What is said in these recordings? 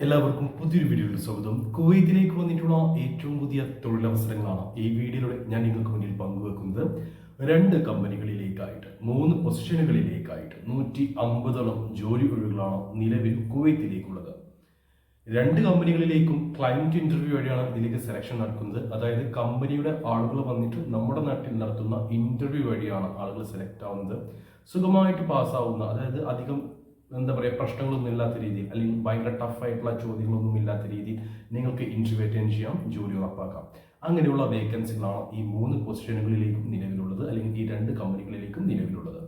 എല്ലാവർക്കും പുതിയൊരു വീഡിയോയിൽ സ്വാഗതം. കുവൈത്തിലേക്ക് വന്നിട്ടുള്ള ഏറ്റവും പുതിയ തൊഴിലവസരങ്ങളാണ് ഈ വീഡിയോയിലൂടെ ഞാൻ നിങ്ങൾക്ക് മുന്നിൽ പങ്കുവെക്കുന്നത്. 2 കമ്പനികളിലേക്കായിട്ട് 3 പൊസിഷനുകളിലേക്കായിട്ട് 150ഓളം ജോലി ഒഴിവുകളാണ് നിലവിൽ കുവൈത്തിലേക്കുള്ളത്. 2 കമ്പനികളിലേക്കും ക്ലയന്റ് ഇന്റർവ്യൂ വഴിയാണ് ഇതിലേക്ക് സെലക്ഷൻ നടക്കുന്നത്. അതായത് കമ്പനിയുടെ ആളുകൾ വന്നിട്ട് നമ്മുടെ നാട്ടിൽ നടത്തുന്ന ഇന്റർവ്യൂ വഴിയാണ് ആളുകൾ സെലക്ട് ആവുന്നത്. സുഖമായിട്ട് പാസ്സാവുന്ന, അതായത് അധികം പ്രശ്നങ്ങളൊന്നും ഇല്ലാത്ത രീതിയിൽ, അല്ലെങ്കിൽ ഭയങ്കര ടഫായിട്ടുള്ള ചോദ്യങ്ങളൊന്നും ഇല്ലാത്ത രീതിയിൽ നിങ്ങൾക്ക് ഇന്റർവ്യൂ അറ്റൻഡ് ചെയ്യാം, ജോലി ഉറപ്പാക്കാം. അങ്ങനെയുള്ള വേക്കൻസികളാണ് ഈ 3 പൊസിഷനുകളിലേക്കും നിലവിലുള്ളത്, അല്ലെങ്കിൽ ഈ 2 കമ്പനികളിലേക്കും നിലവിലുള്ളത്.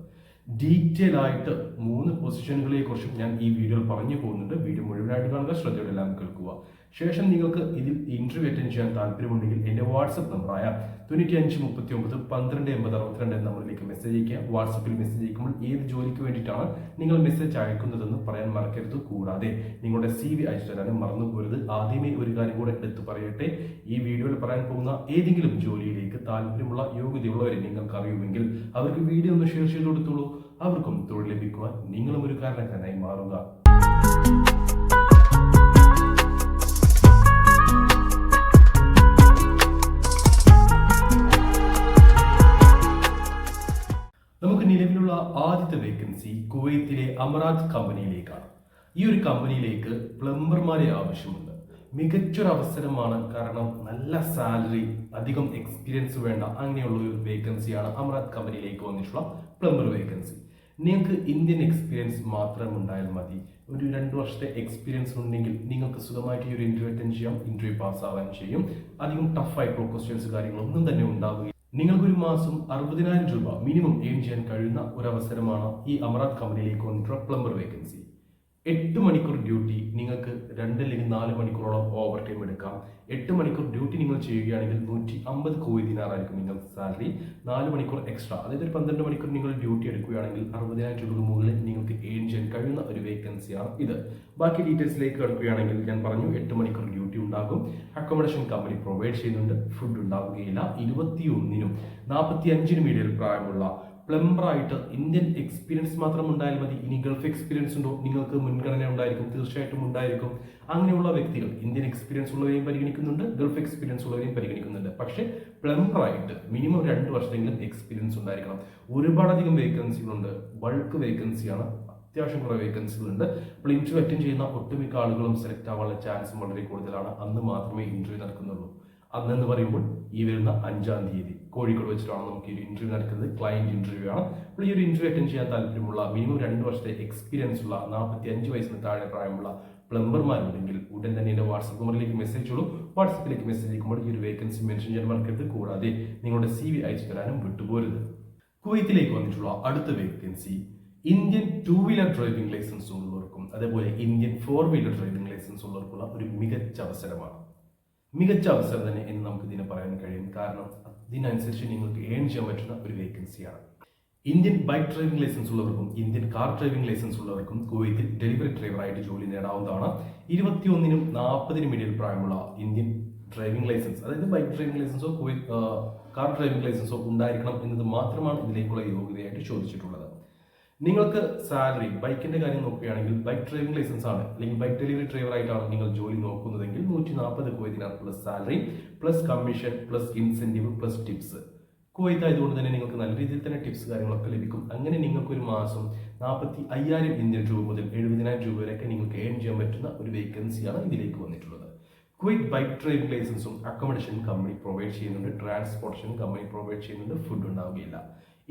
ഡീറ്റെയിൽ ആയിട്ട് 3 പൊസിഷനുകളെ കുറിച്ചും ഞാൻ ഈ വീഡിയോയിൽ പറഞ്ഞു പോകുന്നുണ്ട്. വീഡിയോ മുഴുവനായിട്ട് കാണുക, ശ്രദ്ധയോടെ എല്ലാം കേൾക്കുക. ശേഷം നിങ്ങൾക്ക് ഇതിൽ ഇന്റർവ്യൂ അറ്റൻഡ് ചെയ്യാൻ താല്പര്യമുണ്ടെങ്കിൽ എൻ്റെ വാട്സപ്പ് നമ്പറായ 9539128062 എന്ന നമ്പറിലേക്ക് മെസ്സേജ് അയക്കുക. വാട്സപ്പിൽ മെസ്സേജ് അയക്കുമ്പോൾ ഏത് ജോലിക്ക് വേണ്ടിയിട്ടാണ് നിങ്ങൾ മെസ്സേജ് അയക്കുന്നതെന്ന് പറയാൻ മറക്കരുത്. കൂടാതെ നിങ്ങളുടെ CV അയച്ചു തരാനും മറന്നു പോരുത്. ആദ്യമേ ഒരു കാര്യം കൂടെ എടുത്ത് പറയട്ടെ, ഈ വീഡിയോയിൽ പറയാൻ പോകുന്ന ഏതെങ്കിലും ജോലിയിലേക്ക് താല്പര്യമുള്ള യോഗ്യതയുള്ളവരെ നിങ്ങൾക്ക് അറിയുമെങ്കിൽ അവർക്ക് വീഡിയോ ഒന്ന് ഷെയർ ചെയ്ത് കൊടുത്തോളൂ. അവർക്കും തൊഴിൽ ലഭിക്കുവാൻ നിങ്ങളും ഒരു കാരണക്കാരനായി മാറുക. നമുക്ക് നിലവിലുള്ള ആദ്യത്തെ വേക്കൻസി കുവൈത്തിലെ അമറാത്ത് കമ്പനിയിലേക്കാണ്. ഈ ഒരു കമ്പനിയിലേക്ക് പ്ലംബർമാരെ ആവശ്യമുണ്ട്. മികച്ചൊരു അവസരമാണ്, കാരണം നല്ല സാലറി, അധികം എക്സ്പീരിയൻസ് വേണ്ട, അങ്ങനെയുള്ള ഒരു വേക്കൻസിയാണ് അമറാത്ത് കമ്പനിയിലേക്ക് വന്നിട്ടുള്ള പ്ലംബർ വേക്കൻസി. നിങ്ങൾക്ക് ഇന്ത്യൻ എക്സ്പീരിയൻസ് മാത്രം ഉണ്ടായാൽ മതി. ഒരു 2 വർഷത്തെ എക്സ്പീരിയൻസ് ഉണ്ടെങ്കിൽ നിങ്ങൾക്ക് സുഖമായിട്ട് ഈ ഒരു ഇന്റർവ്യൂ അറ്റൻഡ് ചെയ്യാം, ഇന്റർവ്യൂ പാസ്സാവാൻ ചെയ്യും. അധികം ടഫായിട്ടുള്ള ക്വസ്റ്റ്യൻസ് കാര്യങ്ങളൊന്നും തന്നെ ഉണ്ടാവുകയും നിങ്ങൾക്കൊരു മാസം 60,000 രൂപ മിനിമം ഏൺ ചെയ്യാൻ കഴിയുന്ന ഒരു അവസരമാണ് ഈ അമറാത്ത് കമ്പനിയിലേക്ക് വന്നിട്ടുള്ള പ്ലംബർ വേക്കൻസി. 8 മണിക്കൂർ ഡ്യൂട്ടി, നിങ്ങൾക്ക് 2 അല്ലെങ്കിൽ 4 മണിക്കൂറോളം ഓവർ ടൈം എടുക്കാം. 8 മണിക്കൂർ ഡ്യൂട്ടി നിങ്ങൾ ചെയ്യുകയാണെങ്കിൽ 150 കുവൈത്ത് ദിനാറായിരിക്കും നിങ്ങൾക്ക് സാലറി. 4 മണിക്കൂർ എക്സ്ട്രാ, അതായത് ഒരു 12 മണിക്കൂർ നിങ്ങൾ ഡ്യൂട്ടി എടുക്കുകയാണെങ്കിൽ 60,000 രൂപ മുകളിൽ നിങ്ങൾക്ക് ഏൺ ചെയ്യാൻ കഴിയുന്ന ഒരു വേക്കൻസിയാണ് ഇത്. ബാക്കി ഡീറ്റെയിൽസിലേക്ക് കിടക്കുകയാണെങ്കിൽ ഞാൻ പറഞ്ഞു, 8 മണിക്കൂർ ഡ്യൂട്ടി ഉണ്ടാകും. അക്കോമഡേഷൻ കമ്പനി പ്രൊവൈഡ് ചെയ്യുന്നുണ്ട്. ഫുഡ് ഉണ്ടാവുകയില്ല. 21-നും 45-നും ഇടയിൽ പ്രായമുള്ള പ്ലംബറായിട്ട് ഇന്ത്യൻ എക്സ്പീരിയൻസ് മാത്രം ഉണ്ടായാൽ മതി. ഇനി ഗൾഫ് എക്സ്പീരിയൻസ് ഉണ്ടോ, നിങ്ങൾക്ക് മുൻഗണന ഉണ്ടായിരിക്കും, തീർച്ചയായിട്ടും ഉണ്ടായിരിക്കും. അങ്ങനെയുള്ള വ്യക്തികൾ ഇന്ത്യൻ എക്സ്പീരിയൻസ് ഉള്ളവരെയും പരിഗണിക്കുന്നുണ്ട്, ഗൾഫ് എക്സ്പീരിയൻസ് ഉള്ളവരെയും പരിഗണിക്കുന്നുണ്ട്. പക്ഷേ പ്ലംബറായിട്ട് മിനിമം 2 വർഷമെങ്കിലും എക്സ്പീരിയൻസ് ഉണ്ടായിരിക്കണം. ഒരുപാടധികം വേക്കൻസികളുണ്ട്, ബൾക്ക് വേക്കൻസിയാണ്, അത്യാവശ്യം കുറേ വേക്കൻസികളുണ്ട്. അപ്പോൾ ഇന്റർവ്യൂ അറ്റൻഡ് ചെയ്യുന്ന ഒട്ടുമിക്ക ആളുകളും സെലക്ട് ആവാനുള്ള ചാൻസും വളരെ കൂടുതലാണ്. അന്ന് മാത്രമേ ഇന്റർവ്യൂ നടക്കുന്നുള്ളൂ. അന്നെന്ന് പറയുമ്പോൾ ഈ വരുന്ന 5-ാം തീയതി കോഴിക്കോട് വെച്ചിട്ടാണ് നമുക്ക് ഈ ഒരു ഇന്റർവ്യൂ നടക്കുന്നത്. ക്ലയന്റ് ഇന്റർവ്യൂ ആണ്. അപ്പോൾ ഈ ഒരു ഇന്റർവ്യൂ അറ്റൻഡ് ചെയ്യാൻ താല്പര്യമുള്ള, മിനിമം 2 വർഷത്തെ എക്സ്പീരിയൻസ് ഉള്ള, 45 വയസ്സിന് താഴെ പ്രായമുള്ള പ്ലംബർമാരുണ്ടെങ്കിൽ ഉടൻ തന്നെ എൻ്റെ വാട്സപ്പ് നമ്പറിലേക്ക് മെസ്സേജ് ഉള്ളൂ. വാട്സപ്പിലേക്ക് മെസ്സേജ് അയക്കുമ്പോൾ ഈ ഒരു വേക്കൻസി മെൻഷൻ ചെയ്യാൻ മറക്കരുത്. കൂടാതെ നിങ്ങളുടെ CV അയച്ചു തരാനും വിട്ടുപോരുത്. കുവൈത്തിലേക്ക് വന്നിട്ടുള്ള അടുത്ത vacancy Indian 2 wheeler driving licence ഉള്ളവർക്കും അതേപോലെ ഇന്ത്യൻ 4 വീലർ ഡ്രൈവിംഗ് ലൈസൻസ് ഉള്ളവർക്കുള്ള ഒരു മികച്ച അവസരമാണ്. മികച്ച അവസരം തന്നെ എന്ന് നമുക്ക് ഇതിനെ പറയാൻ കഴിയും. കാരണം ഇതിനനുസരിച്ച് നിങ്ങൾക്ക് ഏൺ ചെയ്യാൻ പറ്റുന്ന ഒരു വേക്കൻസിയാണ്. ഇന്ത്യൻ ബൈക്ക് ഡ്രൈവിംഗ് ലൈസൻസ് ഉള്ളവർക്കും ഇന്ത്യൻ കാർ ഡ്രൈവിംഗ് ലൈസൻസ് ഉള്ളവർക്കും കുവൈത്തിൽ ഡെലിവറി ഡ്രൈവറായിട്ട് ജോലി നേടാവുന്നതാണ്. 21-നും 40-നും ഇടയിൽ പ്രായമുള്ള ഇന്ത്യൻ ഡ്രൈവിംഗ് ലൈസൻസ്, അതായത് ബൈക്ക് ഡ്രൈവിംഗ് ലൈസൻസോ കാർ ഡ്രൈവിംഗ് ലൈസൻസോ ഉണ്ടായിരിക്കണം എന്നത് മാത്രമാണ് ഇതിലേക്കുള്ള യോഗ്യതയായിട്ട് ചോദിച്ചിട്ടുള്ളത്. നിങ്ങൾക്ക് സാലറി, ബൈക്കിന്റെ കാര്യം നോക്കുകയാണെങ്കിൽ ബൈക്ക് ഡ്രൈവിംഗ് ലൈസൻസ് ആണ് അല്ലെങ്കിൽ ബൈക്ക് ഡെലിവറി ഡ്രൈവർ ആയിട്ടാണ് നിങ്ങൾ ജോലി നോക്കുന്നതെങ്കിൽ 140 Kuwait dinar plus salary plus commission plus incentive plus tips. Kuwait ആയതുകൊണ്ട് തന്നെ നിങ്ങൾക്ക് നല്ല രീതിയിൽ തന്നെ ടിപ്സ് കാര്യങ്ങളൊക്കെ ലഭിക്കും. അങ്ങനെ നിങ്ങൾക്ക് ഒരു മാസം 45,000 ഇന്ത്യൻ രൂപ മുതൽ 70,000 രൂപ വരെയൊക്കെ നിങ്ങൾക്ക് ഏൺ ചെയ്യാൻ പറ്റുന്ന ഒരു വേക്കൻസിയാണ് ഇതിലേക്ക് വന്നിട്ടുള്ളത്. കുവൈറ്റ് ബൈക്ക് ഡ്രൈവിംഗ് ലൈസൻസും അക്കോമഡേഷൻ കമ്പനി പ്രൊവൈഡ് ചെയ്യുന്നുണ്ട്, ട്രാൻസ്പോർട്ടേഷൻ കമ്പനി പ്രൊവൈഡ് ചെയ്യുന്നുണ്ട്, ഫുഡ് ഉണ്ടാവുകയില്ല.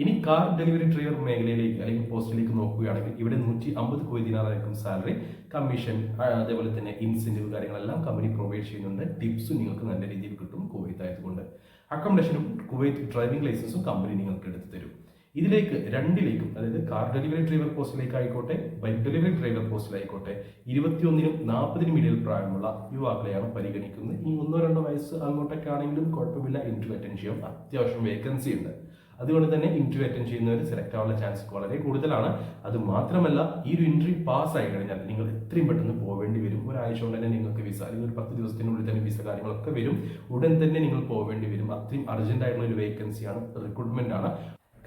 ഇനി കാർ ഡെലിവറി ഡ്രൈവർ മേഖലയിലേക്ക് അല്ലെങ്കിൽ പോസ്റ്റിലേക്ക് നോക്കുകയാണെങ്കിൽ ഇവിടെ 150 കുവൈത്ത് ദിനാറായിരിക്കും സാലറി. കമ്മീഷൻ അതേപോലെ തന്നെ ഇൻസെന്റീവ് കാര്യങ്ങളെല്ലാം കമ്പനി പ്രൊവൈഡ് ചെയ്യുന്നുണ്ട്. ടിപ്സും നിങ്ങൾക്ക് നല്ല രീതിയിൽ കിട്ടും കുവൈത്ത് ആയതുകൊണ്ട്. അക്കോമഡേഷനും കുവൈത്ത് ഡ്രൈവിംഗ് ലൈസൻസും കമ്പനി നിങ്ങൾക്ക് എടുത്തു തരും. ഇതിലേക്ക് 2ലേക്കും, അതായത് കാർ ഡെലിവറി ഡ്രൈവർ പോസ്റ്റിലേക്ക് ആയിക്കോട്ടെ ബൈക്ക് ഡെലിവറി ഡ്രൈവർ പോസ്റ്റിലായിക്കോട്ടെ 21-നും 40-നും ഇടയിൽ പ്രായമുള്ള യുവാക്കളെയാണ് പരിഗണിക്കുന്നത്. ഈ 1-2 വയസ്സ് അങ്ങോട്ടൊക്കെ ആണെങ്കിലും കുഴപ്പമില്ല, ഇന്റർവ്യൂ അറ്റൻഡ് ചെയ്യാം. അത്യാവശ്യം വേക്കൻസി ഉണ്ട്. അതുകൊണ്ട് തന്നെ ഇന്റർവ്യൂ അറ്റൻഡ് ചെയ്യുന്നവർ സെലക്ട് ആവാനുള്ള ചാൻസ് വളരെ കൂടുതലാണ്. അത് മാത്രമല്ല, ഈ ഒരു ഇന്റർവ്യൂ പാസ് ആയി കഴിഞ്ഞാൽ നിങ്ങൾ എത്രയും പെട്ടെന്ന് പോവേണ്ടി വരും. ഒരാഴ്ച കൊണ്ട് തന്നെ നിങ്ങൾക്ക് വിസ, അല്ലെങ്കിൽ ഒരു 10 ദിവസത്തിനുള്ളിൽ തന്നെ വിസ കാര്യങ്ങളൊക്കെ വരും. ഉടൻ തന്നെ നിങ്ങൾ പോവേണ്ടി വരും. അത്രയും അർജന്റ് ആയിട്ടുള്ള ഒരു വേക്കൻസിയാണ്, റിക്രൂട്ട്മെന്റ് ആണ്.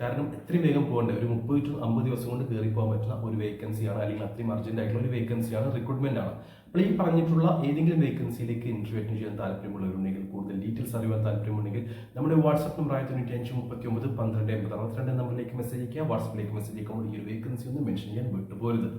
കാരണം എത്രയും വേഗം പോകേണ്ട, ഒരു 30 to 50 ദിവസം കൊണ്ട് കയറി പോകാൻ പറ്റുന്ന ഒരു വേക്കൻസിയാണ്, അല്ലെങ്കിൽ അത്രയും അർജന്റ് ആയിട്ടുള്ള ഒരു വേക്കൻസിയാണ്, റിക്രൂട്ട്മെന്റ് ആണ്. അപ്പോൾ ഈ പറഞ്ഞിട്ടുള്ള ഏതെങ്കിലും വേക്കൻസിയിലേക്ക് ഇന്റർവ്യൂ അറ്റൻഡ് ചെയ്യാൻ താല്പര്യമുള്ളവരുണ്ടെങ്കിൽ, കൂടുതൽ ഡീറ്റെയിൽസ് അറിയാൻ താല്പര്യമുണ്ടെങ്കിൽ നമ്മുടെ വാട്സ്ആപ്പ് നമ്പർ 9539 12 82 നമ്പറിലേക്ക് മെസ്സേജ് അയക്കുക. വാട്സ്ആപ്പിലേക്ക് മെസ്സേജ് അയക്കുമ്പോൾ ഈ ഒരു വേക്കൻസി ഒന്ന് മെൻഷൻ ചെയ്യാൻ വിട്ടുപോരുത്.